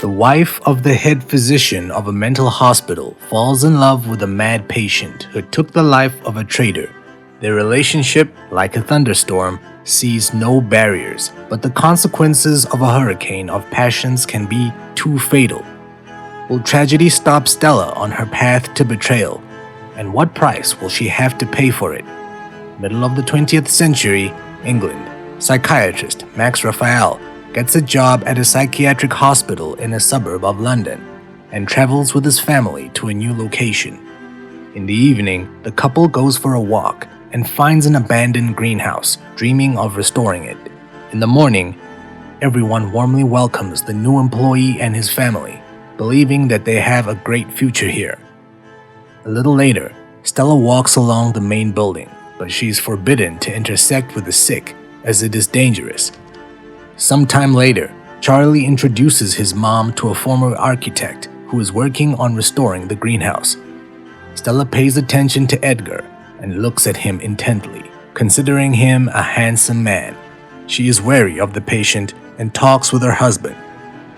The wife of the head physician of a mental hospital falls in love with a mad patient who took the life of a traitor. Their relationship, like a thunderstorm, sees no barriers, but the consequences of a hurricane of passions can be too fatal. Will tragedy stop Stella on her path to betrayal? And what price will she have to pay for it? Middle of the 20th century, England. Psychiatrist Max Raphael gets a job at a psychiatric hospital in a suburb of London and travels with his family to a new location. In the evening, the couple goes for a walk and finds an abandoned greenhouse, dreaming of restoring it. In the morning, everyone warmly welcomes the new employee and his family, believing that they have a great future here. A little later, Stella walks along the main building, but she is forbidden to intersect with the sick as it is dangerous. Sometime later, Charlie introduces his mom to a former architect who is working on restoring the greenhouse. Stella pays attention to Edgar and looks at him intently, considering him a handsome man. She is wary of the patient and talks with her husband,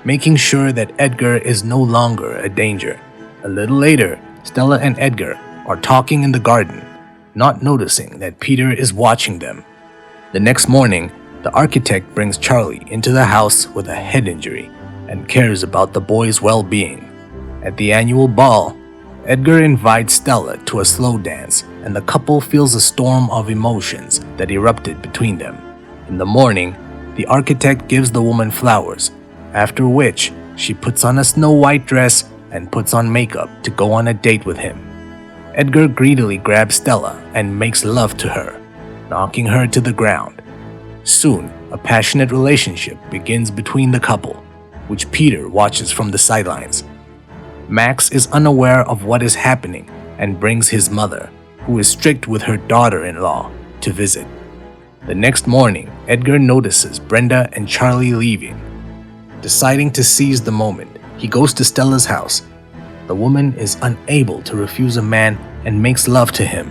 making sure that Edgar is no longer a danger. A little later, Stella and Edgar are talking in the garden, not noticing that Peter is watching them. The next morning, the architect brings Charlie into the house with a head injury and cares about the boy's well-being. At the annual ball, Edgar invites Stella to a slow dance, and the couple feels a storm of emotions that erupted between them. In the morning, the architect gives the woman flowers, after which she puts on a snow-white dress and puts on makeup to go on a date with him. Edgar greedily grabs Stella and makes love to her, knocking her to the ground. Soon, a passionate relationship begins between the couple, which Peter watches from the sidelines. Max is unaware of what is happening and brings his mother, who is strict with her daughter-in-law, to visit. The next morning, Edgar notices Brenda and Charlie leaving. Deciding to seize the moment, he goes to Stella's house. The woman is unable to refuse a man and makes love to him.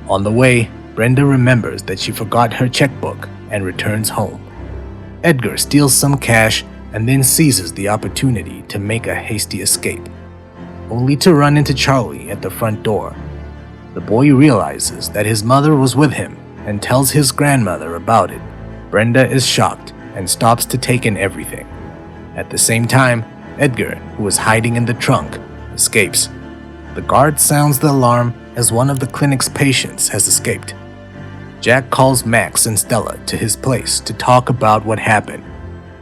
On the way, Brenda remembers that she forgot her checkbook and returns home. Edgar steals some cash and then seizes the opportunity to make a hasty escape, only to run into Charlie at the front door. The boy realizes that his mother was with him and tells his grandmother about it. Brenda is shocked and stops to take in everything. At the same time, Edgar, who is hiding in the trunk, escapes. The guard sounds the alarm as one of the clinic's patients has escaped. Jack calls Max and Stella to his place to talk about what happened.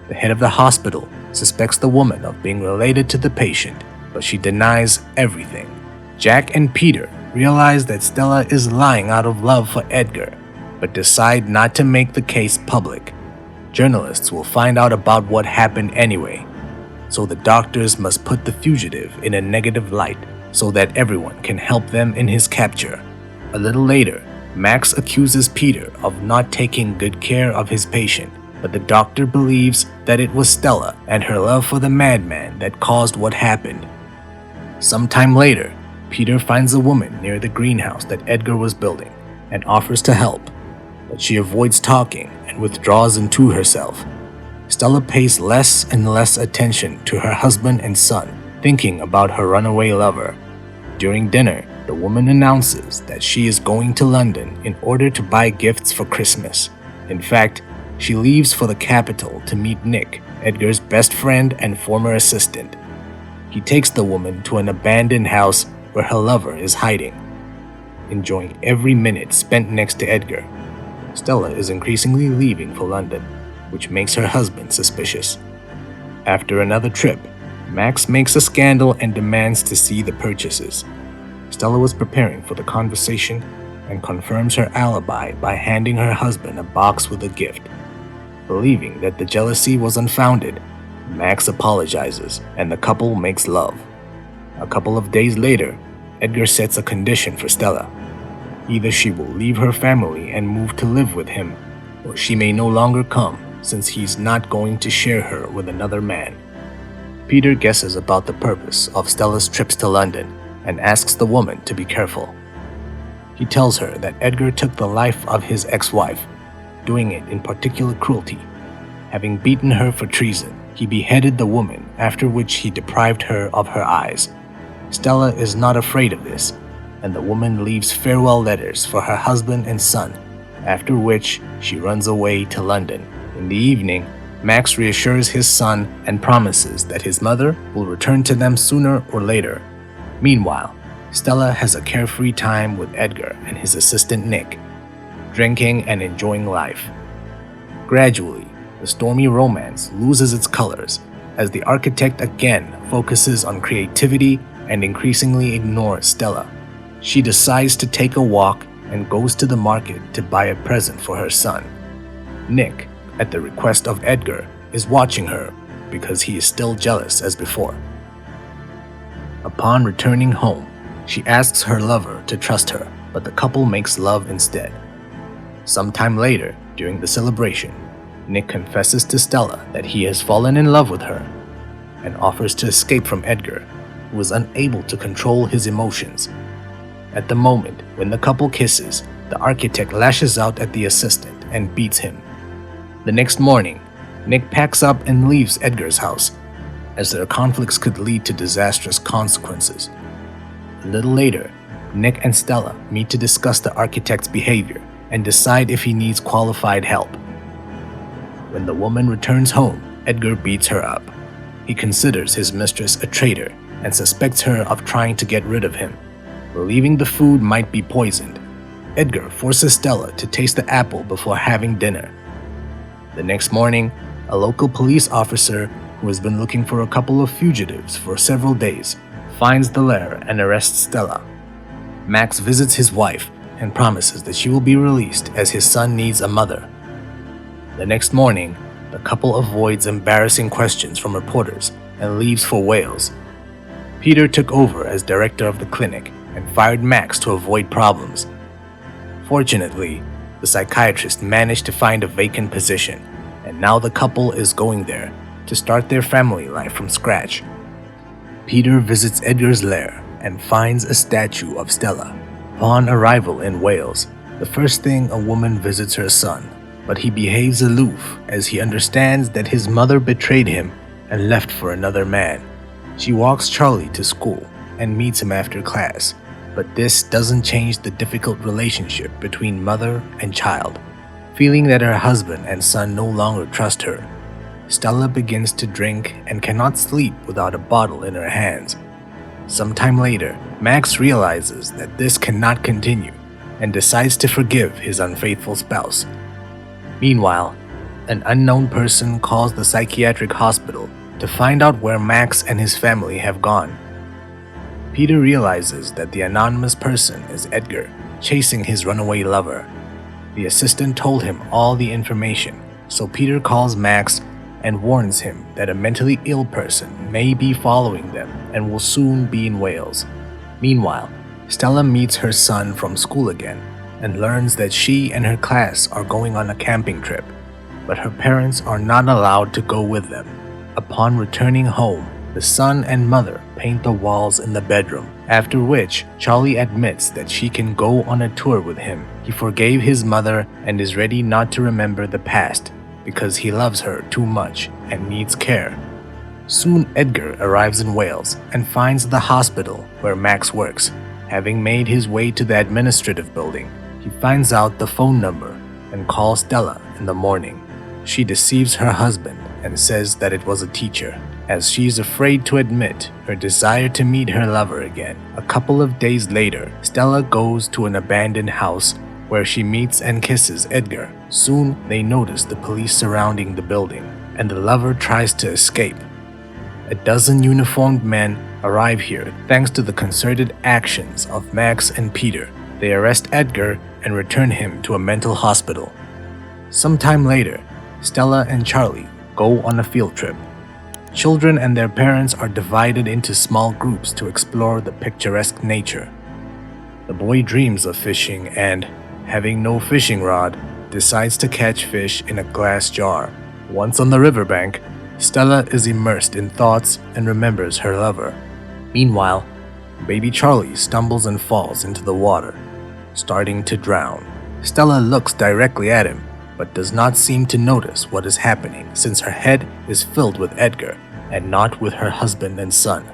The head of the hospital suspects the woman of being related to the patient, but she denies everything. Jack and Peter realize that Stella is lying out of love for Edgar, but decide not to make the case public. Journalists will find out about what happened anyway, so the doctors must put the fugitive in a negative light so that everyone can help them in his capture. A little later, Max accuses Peter of not taking good care of his patient, but the doctor believes that it was Stella and her love for the madman that caused what happened. Sometime later, Peter finds a woman near the greenhouse that Edgar was building and offers to help, but she avoids talking and withdraws into herself. Stella pays less and less attention to her husband and son, thinking about her runaway lover. During dinner, the woman announces that she is going to London in order to buy gifts for Christmas. In fact, she leaves for the capital to meet Nick, Edgar's best friend and former assistant. He takes the woman to an abandoned house where her lover is hiding, enjoying every minute spent next to Edgar. Stella is increasingly leaving for London, which makes her husband suspicious. After another trip, Max makes a scandal and demands to see the purchases. Stella was preparing for the conversation and confirms her alibi by handing her husband a box with a gift. Believing that the jealousy was unfounded, Max apologizes and the couple makes love. A couple of days later, Edgar sets a condition for Stella. Either she will leave her family and move to live with him, or she may no longer come since he's not going to share her with another man. Peter guesses about the purpose of Stella's trips to London and asks the woman to be careful. He tells her that Edgar took the life of his ex-wife, doing it in particular cruelty, having beaten her for treason he beheaded the woman, after which he deprived her of her eyes. Stella is not afraid of this, and the woman leaves farewell letters for her husband and son, after which she runs away to London. In the evening, Max reassures his son and promises that his mother will return to them sooner or later. Meanwhile, Stella has a carefree time with Edgar and his assistant Nick, drinking and enjoying life. Gradually, the stormy romance loses its colors as the architect again focuses on creativity and increasingly ignores Stella. She decides to take a walk and goes to the market to buy a present for her son. Nick, at the request of Edgar, is watching her because he is still jealous as before. Upon returning home, she asks her lover to trust her, but the couple makes love instead. Sometime later, during the celebration, Nick confesses to Stella that he has fallen in love with her and offers to escape from Edgar, who is unable to control his emotions. At the moment when the couple kisses, the architect lashes out at the assistant and beats him. The next morning, Nick packs up and leaves Edgar's house, as their conflicts could lead to disastrous consequences. A little later, Nick and Stella meet to discuss the architect's behavior and decide if he needs qualified help. When the woman returns home, Edgar beats her up. He considers his mistress a traitor and suspects her of trying to get rid of him, believing the food might be poisoned. Edgar forces Stella to taste the apple before having dinner. The next morning, a local police officer who has been looking for a couple of fugitives for several days finds the lair and arrests Stella. Max visits his wife and promises that she will be released as his son needs a mother. The next morning, the couple avoids embarrassing questions from reporters and leaves for Wales. Peter took over as director of the clinic and fired Max to avoid problems. Fortunately, the psychiatrist managed to find a vacant position, and now the couple is going there to start their family life from scratch. Peter visits Edgar's lair and finds a statue of Stella. Upon arrival in Wales, the first thing a woman visits her son, but he behaves aloof as he understands that his mother betrayed him and left for another man. She walks Charlie to school and meets him after class, but this doesn't change the difficult relationship between mother and child. Feeling that her husband and son no longer trust her, Stella begins to drink and cannot sleep without a bottle in her hands. Sometime later, Max realizes that this cannot continue and decides to forgive his unfaithful spouse. Meanwhile, an unknown person calls the psychiatric hospital to find out where Max and his family have gone. Peter realizes that the anonymous person is Edgar, chasing his runaway lover. The assistant told him all the information, so Peter calls Max and warns him that a mentally ill person may be following them and will soon be in Wales. Meanwhile, Stella meets her son from school again and learns that she and her class are going on a camping trip, but her parents are not allowed to go with them. Upon returning home, the son and mother paint the walls in the bedroom, after which Charlie admits that she can go on a tour with him. He forgave his mother and is ready not to remember the past because he loves her too much and needs care. Soon Edgar arrives in Wales and finds the hospital where Max works. Having made his way to the administrative building, he finds out the phone number and calls Stella in the morning. She deceives her husband and says that it was a teacher, as she is afraid to admit her desire to meet her lover again. A couple of days later, Stella goes to an abandoned house where she meets and kisses Edgar. Soon, they notice the police surrounding the building, and the lover tries to escape. A dozen uniformed men arrive here thanks to the concerted actions of Max and Peter. They arrest Edgar and return him to a mental hospital. Sometime later, Stella and Charlie go on a field trip. Children and their parents are divided into small groups to explore the picturesque nature. The boy dreams of fishing and, having no fishing rod, decides to catch fish in a glass jar. Once on the riverbank, Stella is immersed in thoughts and remembers her lover. Meanwhile, baby Charlie stumbles and falls into the water, starting to drown. Stella looks directly at him, but does not seem to notice what is happening since her head is filled with Edgar and not with her husband and son.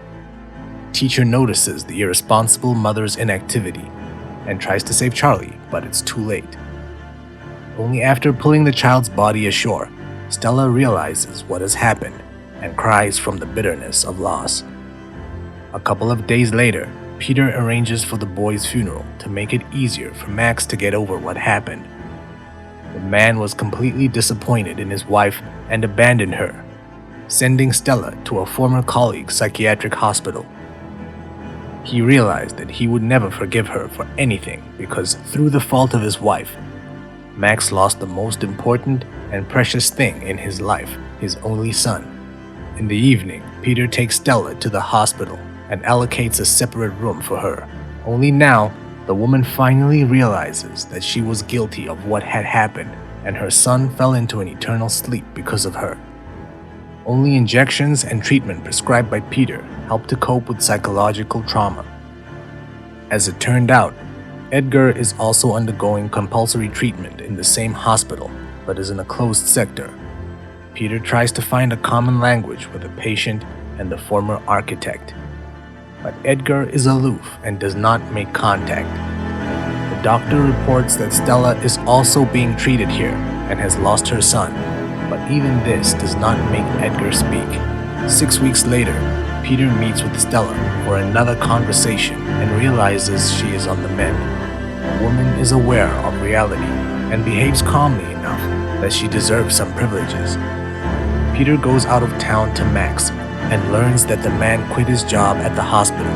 Teacher notices the irresponsible mother's inactivity and tries to save Charlie, but it's too late. Only after pulling the child's body ashore, Stella realizes what has happened and cries from the bitterness of loss. A couple of days later, Peter arranges for the boy's funeral to make it easier for Max to get over what happened. The man was completely disappointed in his wife and abandoned her, sending Stella to a former colleague's psychiatric hospital. He realized that he would never forgive her for anything because, through the fault of his wife, Max lost the most important and precious thing in his life, his only son. In the evening, Peter takes Stella to the hospital and allocates a separate room for her. Only now, the woman finally realizes that she was guilty of what had happened and her son fell into an eternal sleep because of her. Only injections and treatment prescribed by Peter helped to cope with psychological trauma. As it turned out, Edgar is also undergoing compulsory treatment in the same hospital, but is in a closed sector. Peter tries to find a common language with the patient and the former architect, but Edgar is aloof and does not make contact. The doctor reports that Stella is also being treated here and has lost her son, but even this does not make Edgar speak. 6 weeks later, Peter meets with Stella for another conversation and realizes she is on the mend. The woman is aware of reality and behaves calmly enough that she deserves some privileges. Peter goes out of town to Max and learns that the man quit his job at the hospital.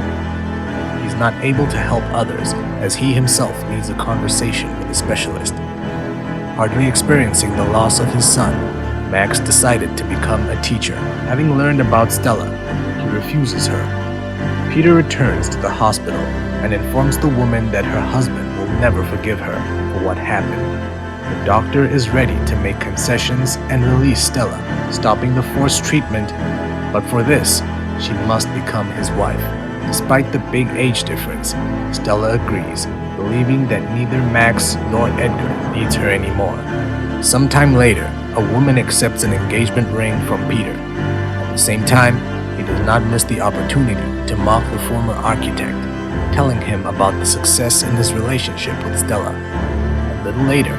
He's not able to help others as he himself needs a conversation with a specialist. Hardly experiencing the loss of his son, Max decided to become a teacher. Having learned about Stella, he refuses her. Peter returns to the hospital and informs the woman that her husband will never forgive her for what happened. The doctor is ready to make concessions and release Stella, stopping the forced treatment, but for this, she must become his wife. Despite the big age difference, Stella agrees, believing that neither Max nor Edgar needs her anymore. Sometime later, a woman accepts an engagement ring from Peter. At the same time, he does not miss the opportunity to mock the former architect, telling him about the success in his relationship with Stella. A little later,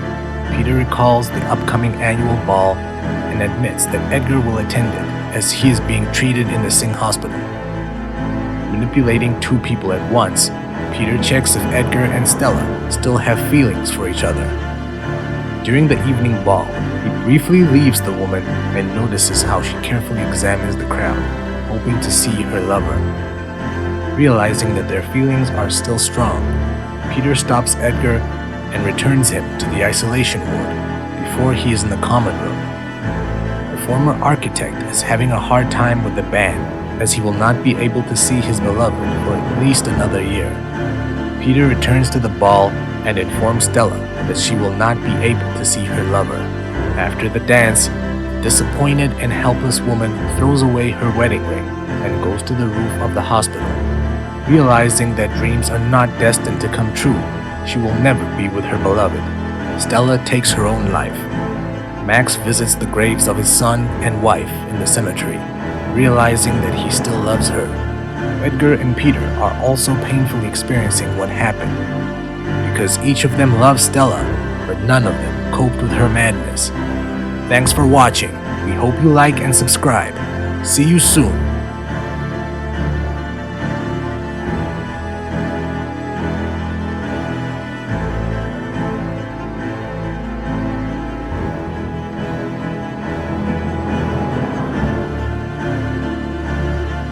Peter recalls the upcoming annual ball and admits that Edgar will attend it as he is being treated in the Sing hospital. Manipulating two people at once, Peter checks if Edgar and Stella still have feelings for each other. During the evening ball, he briefly leaves the woman and notices how she carefully examines the crowd, hoping to see her lover. Realizing that their feelings are still strong, Peter stops Edgar and returns him to the isolation ward before he is in the common room. The former architect is having a hard time with the band as he will not be able to see his beloved for at least another year. Peter returns to the ball and informs Stella that she will not be able to see her lover. After the dance, the disappointed and helpless woman throws away her wedding ring and goes to the roof of the hospital. Realizing that dreams are not destined to come true, she will never be with her beloved. Stella takes her own life. Max visits the graves of his son and wife in the cemetery, realizing that he still loves her. Edgar and Peter are also painfully experiencing what happened, because each of them loves Stella, but none of them coped with her madness. Thanks for watching. We hope you like and subscribe. See you soon.